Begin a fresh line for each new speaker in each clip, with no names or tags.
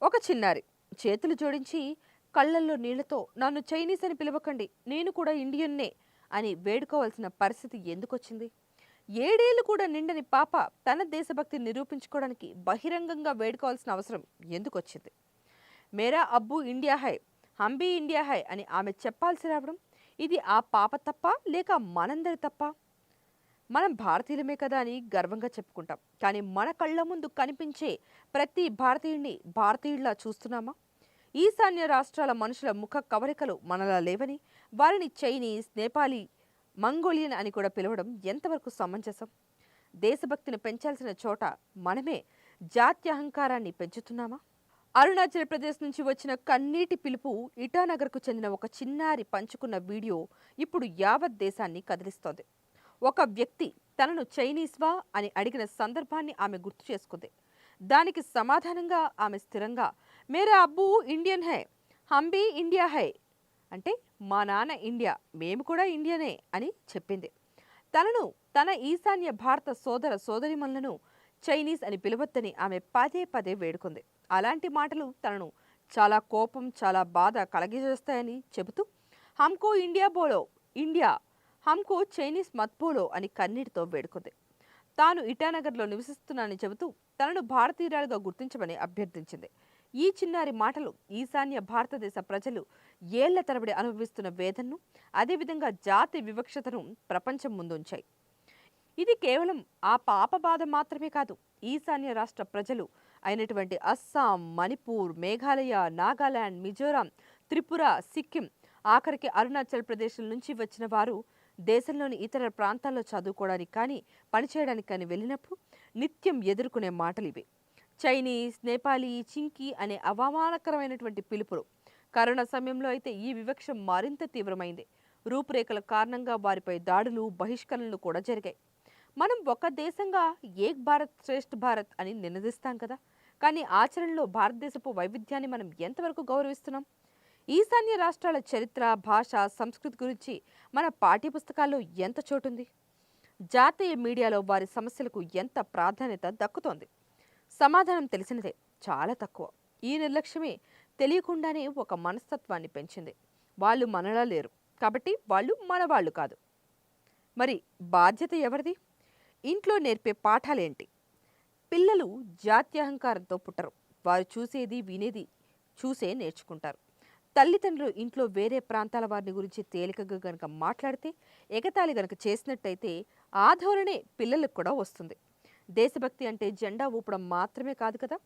ఒక చిన్నారి చేతులు జోడించి కళ్ళల్లో నీళ్లతో నన్ను చైనీస్ అని పిలవకండి, నేను కూడా ఇండియన్నే అని వేడుకోవాల్సిన పరిస్థితి ఎందుకొచ్చింది? ఏడేళ్లు కూడా నిండని పాప తన దేశభక్తిని నిరూపించుకోవడానికి బహిరంగంగా వేడుకోవాల్సిన అవసరం ఎందుకొచ్చింది? మేరా అబ్బు ఇండియా హై, హంబీ ఇండియా హై అని ఆమె చెప్పాల్సి రావడం, ఇది ఆ పాప తప్ప లేక మనందరి తప్ప? మనం భారతీయులమే కదా అని గర్వంగా చెప్పుకుంటాం, కానీ మన కళ్ళ ముందు కనిపించే ప్రతి భారతీయుడిని భారతీయుడిలా చూస్తున్నామా? ఈశాన్య రాష్ట్రాల మనుషుల ముఖ కవలికలు మనలా లేవని వారిని చైనీస్, నేపాలీ, మంగోలియన్ అని కూడా పిలవడం ఎంతవరకు సమంజసం? దేశభక్తిని పెంచాల్సిన చోట మనమే జాత్యహంకారాన్ని పెంచుతున్నామా? అరుణాచల్ ప్రదేశ్ నుంచి వచ్చిన కన్నీటి పిలుపు ఇటానగర్కు చెందిన ఒక చిన్నారి పంచుకున్న వీడియో ఇప్పుడు యావత్ దేశాన్ని కదిలిస్తోంది. ఒక వ్యక్తి తనను చైనీస్వా అని అడిగిన సందర్భాన్ని ఆమె గుర్తు చేసుకుంది. దానికి సమాధానంగా ఆమె స్థిరంగా మేరా అబ్బు ఇండియన్ హై, హంబీ ఇండియా హై, అంటే మా నాన్న ఇండియా, మేము కూడా ఇండియనే అని చెప్పింది. తనను తన ఈశాన్య భారత సోదర సోదరిమణులను చైనీస్ అని పిలవద్దని ఆమె పదే పదే వేడుకుంది. అలాంటి మాటలు తనను చాలా కోపం, చాలా బాధ కలగజేస్తాయని చెబుతూ హమ్కో ఇండియా బోలో, ఇండియా హమ్కో చైనీస్ మత్ బోలో అని కన్నీటితో వేడుకుంది. తాను ఇటానగర్లో నివసిస్తున్నానని చెబుతూ తనను భారతీయురాలుగా గుర్తించమని అభ్యర్థించింది. ఈ చిన్నారి మాటలు ఈశాన్య భారతదేశ ప్రజలు ఏళ్ల తరబడి అనుభవిస్తున్న వేదనను, అదేవిధంగా జాతి వివక్షతను ప్రపంచం ముందుంచాయి. ఇది కేవలం ఆ పాప బాధ మాత్రమే కాదు, ఈశాన్య రాష్ట్ర ప్రజలు అయినటువంటి అస్సాం, మణిపూర్, మేఘాలయ, నాగాలాండ్, మిజోరాం, త్రిపుర, సిక్కిం, ఆఖరికి అరుణాచల్ ప్రదేశ్ నుంచి వచ్చిన వారు దేశంలోని ఇతర ప్రాంతాల్లో చదువుకోవడానికి కానీ పనిచేయడానికి కానీ వెళ్ళినప్పుడు నిత్యం ఎదుర్కొనే మాటలు ఇవి. చైనీస్, నేపాలీ, చింకీ అనే అవమానకరమైనటువంటి పిలుపులు. కరోనా సమయంలో అయితే ఈ వివక్ష మరింత తీవ్రమైంది. రూపురేఖల కారణంగా వారిపై దాడులు, బహిష్కరణలు కూడా జరిగాయి. మనం ఒక దేశంగా ఏక్ భారత్ శ్రేష్ఠ భారత్ అని నినదిస్తాం కదా, కానీ ఆచరణలో భారతదేశపు వైవిధ్యాన్ని మనం ఎంతవరకు గౌరవిస్తున్నాం? ఈశాన్య రాష్ట్రాల చరిత్ర, భాష, సంస్కృతి గురించి మన పాఠ్యపుస్తకాల్లో ఎంత చోటుంది? జాతీయ మీడియాలో వారి సమస్యలకు ఎంత ప్రాధాన్యత దక్కుతోంది? సమాధానం తెలిసినదే, చాలా తక్కువ. ఈ నిర్లక్ష్యమే తెలియకుండానే ఒక మనస్తత్వాన్ని పెంచింది. వాళ్ళు మనలా లేరు కాబట్టి వాళ్ళు మనవాళ్ళు కాదు. మరి బాధ్యత ఎవరిది? ఇంట్లో నేర్పే పాఠాలేంటి? పిల్లలు జాత్యహంకారంతో పుట్టరు. వారు చూసేది, వినేది చూసే నేర్చుకుంటారు. తల్లిదండ్రులు ఇంట్లో వేరే ప్రాంతాల వారిని గురించి తేలికగా గనక మాట్లాడితే, ఎగతాళి గనక చేసినట్టయితే ఆ ధోరణే పిల్లలకు కూడా వస్తుంది. దేశభక్తి అంటే జెండా ఊపడం మాత్రమే కాదు కదా,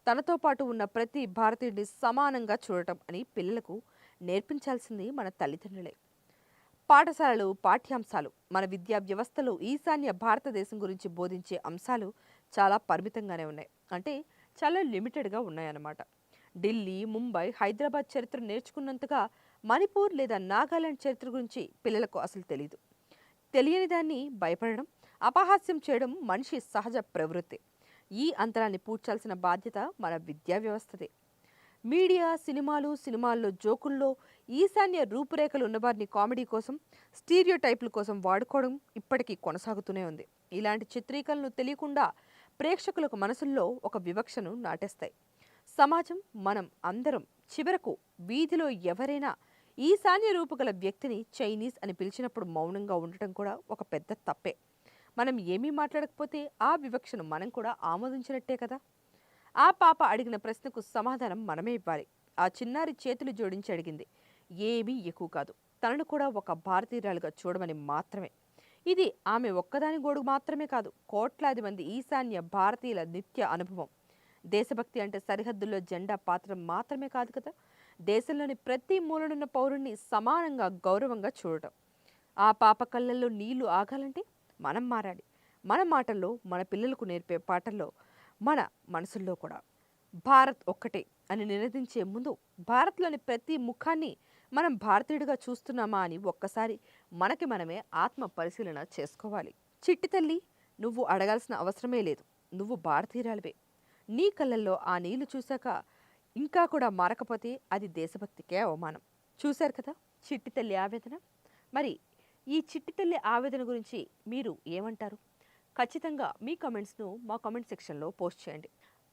తనతో పాటు ఉన్న ప్రతి భారతీయుడిని సమానంగా చూడటం అని పిల్లలకు నేర్పించాల్సింది మన తల్లిదండ్రులే. పాఠశాలలు, పాఠ్యాంశాలు, మన విద్యా వ్యవస్థలో ఈశాన్య భారతదేశం గురించి బోధించే అంశాలు చాలా పరిమితంగానే ఉన్నాయి. అంటే చాలా లిమిటెడ్గా ఉన్నాయన్నమాట. ఢిల్లీ, ముంబై, హైదరాబాద్ చరిత్ర నేర్చుకున్నంతగా మణిపూర్ లేదా నాగాలాండ్ చరిత్ర గురించి పిల్లలకు అసలు తెలియదు. తెలియని దాన్ని భయపడడం, అపహాస్యం చేయడం మనిషి సహజ ప్రవృత్తి. ఈ అంతరాన్ని పూడ్చాల్సిన బాధ్యత మన విద్యా వ్యవస్థదే. మీడియా, సినిమాల్లో జోకుల్లో ఈశాన్య రూపురేఖలు ఉన్నవారిని కామెడీ కోసం, స్టీరియోటైప్ల కోసం వాడుకోవడం ఇప్పటికీ కొనసాగుతూనే ఉంది. ఇలాంటి చిత్రీకరణలు తెలియకుండా ప్రేక్షకులకు మనసుల్లో ఒక వివక్షను నాటేస్తాయి. సమాజం, మనం అందరం చివరకు వీధిలో ఎవరైనా ఈశాన్య రూపుగల వ్యక్తిని చైనీస్ అని పిలిచినప్పుడు మౌనంగా ఉండటం కూడా ఒక పెద్ద తప్పే. మనం ఏమీ మాట్లాడకపోతే ఆ వివక్షను మనం కూడా ఆమోదించినట్టే కదా. ఆ పాప అడిగిన ప్రశ్నకు సమాధానం మనమే ఇవ్వాలి. ఆ చిన్నారి చేతులు జోడించి అడిగింది ఏమీ ఎక్కువ కాదు, తనను కూడా ఒక భారతీయురాలుగా చూడమని మాత్రమే. ఇది ఆమె ఒక్కదాని గోడు మాత్రమే కాదు, కోట్లాది మంది ఈశాన్య భారతీయుల నిత్య అనుభవం. దేశభక్తి అంటే సరిహద్దుల్లో జెండా పాత్ర మాత్రమే కాదు కదా, దేశంలోని ప్రతి మూలనున్న పౌరుణ్ణి సమానంగా గౌరవంగా చూడటం. ఆ పాప కళ్ళల్లో నీళ్లు ఆగాలంటే మనం మారాలి. మన మాటల్లో, మన పిల్లలకు నేర్పే పాటల్లో, మన మనసుల్లో కూడా. భారత్ ఒక్కటే అని నినదించే ముందు భారత్లోని ప్రతి ముఖాన్ని మనం భారతీయుడిగా చూస్తున్నామా అని ఒక్కసారి మనకి మనమే ఆత్మ పరిశీలన చేసుకోవాలి. చిట్టి తల్లి, నువ్వు అడగాల్సిన అవసరమే లేదు, నువ్వు భారతీయురాలివే. నీ కళ్ళల్లో ఆ నీళ్లు చూశాక ఇంకా కూడా మారకపోతే అది దేశభక్తికే అవమానం. చూశారు కదా చిట్టి తల్లి ఆవేదన. మరి ఈ చిట్టి తల్లి ఆవేదన గురించి మీరు ఏమంటారు? ఖచ్చితంగా మీ కమెంట్స్ను మా కామెంట్ సెక్షన్లో పోస్ట్ చేయండి.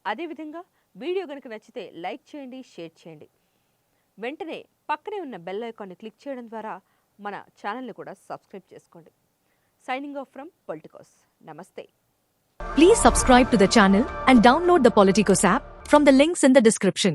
అదేవిధంగా వీడియో కనుక నచ్చితే లైక్ చేయండి, షేర్ చేయండి. వెంటనే పక్కనే ఉన్న బెల్ ఐకాన్ని క్లిక్ చేయడం ద్వారా మన ఛానల్ని కూడా సబ్స్క్రైబ్ చేసుకోండి. Signing off from Politicos. నమస్తే.
Please subscribe to the channel and download the Politicos app from the links in the description.